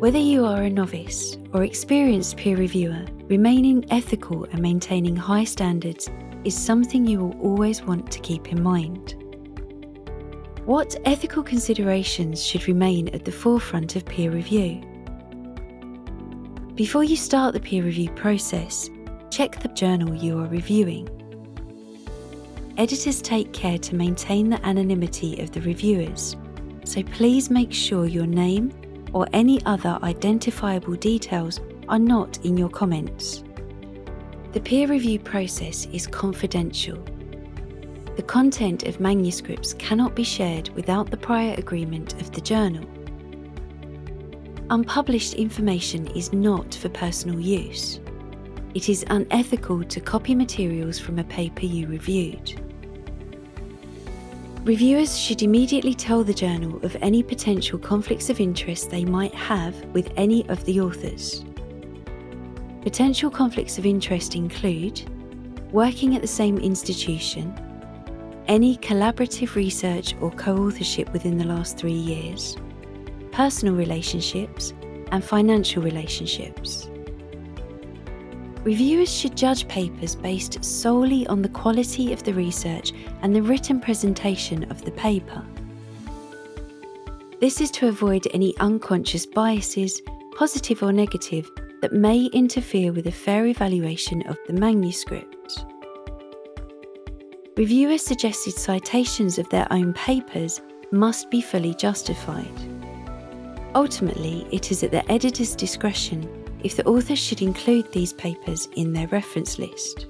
Whether you are a novice or experienced peer reviewer, remaining ethical and maintaining high standards is something you will always want to keep in mind. What ethical considerations should remain at the forefront of peer review? Before you start the peer review process, check the journal you are reviewing. Editors take care to maintain the anonymity of the reviewers, so please make sure your name or any other identifiable details are not in your comments. The peer review process is confidential. The content of manuscripts cannot be shared without the prior agreement of the journal. Unpublished information is not for personal use. It is unethical to copy materials from a paper you reviewed. Reviewers should immediately tell the journal of any potential conflicts of interest they might have with any of the authors. Potential conflicts of interest include working at the same institution, any collaborative research or co-authorship within the last 3 years, personal relationships, and financial relationships. Reviewers should judge papers based solely on the quality of the research and the written presentation of the paper. This is to avoid any unconscious biases, positive or negative, that may interfere with a fair evaluation of the manuscript. Reviewers' suggested citations of their own papers must be fully justified. Ultimately, it is at the editor's discretion if the author should include these papers in their reference list.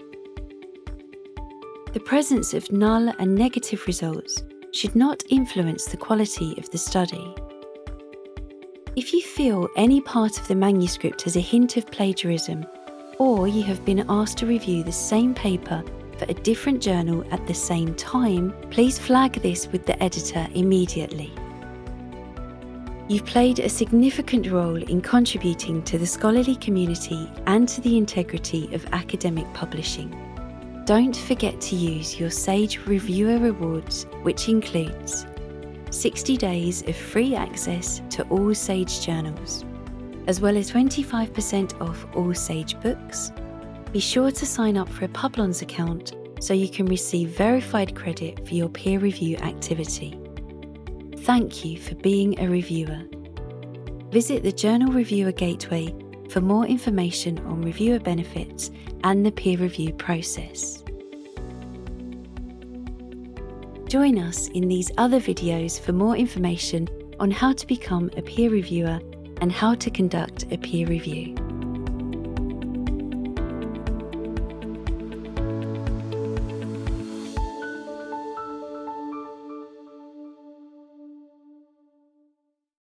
The presence of null and negative results should not influence the quality of the study. If you feel any part of the manuscript has a hint of plagiarism, or you have been asked to review the same paper for a different journal at the same time, please flag this with the editor immediately. You've played a significant role in contributing to the scholarly community and to the integrity of academic publishing. Don't forget to use your SAGE Reviewer Rewards, which includes 60 days of free access to all SAGE journals, as well as 25% off all SAGE books. Be sure to sign up for a Publons account so you can receive verified credit for your peer review activity. Thank you for being a reviewer. Visit the Journal Reviewer Gateway for more information on reviewer benefits and the peer review process. Join us in these other videos for more information on how to become a peer reviewer and how to conduct a peer review.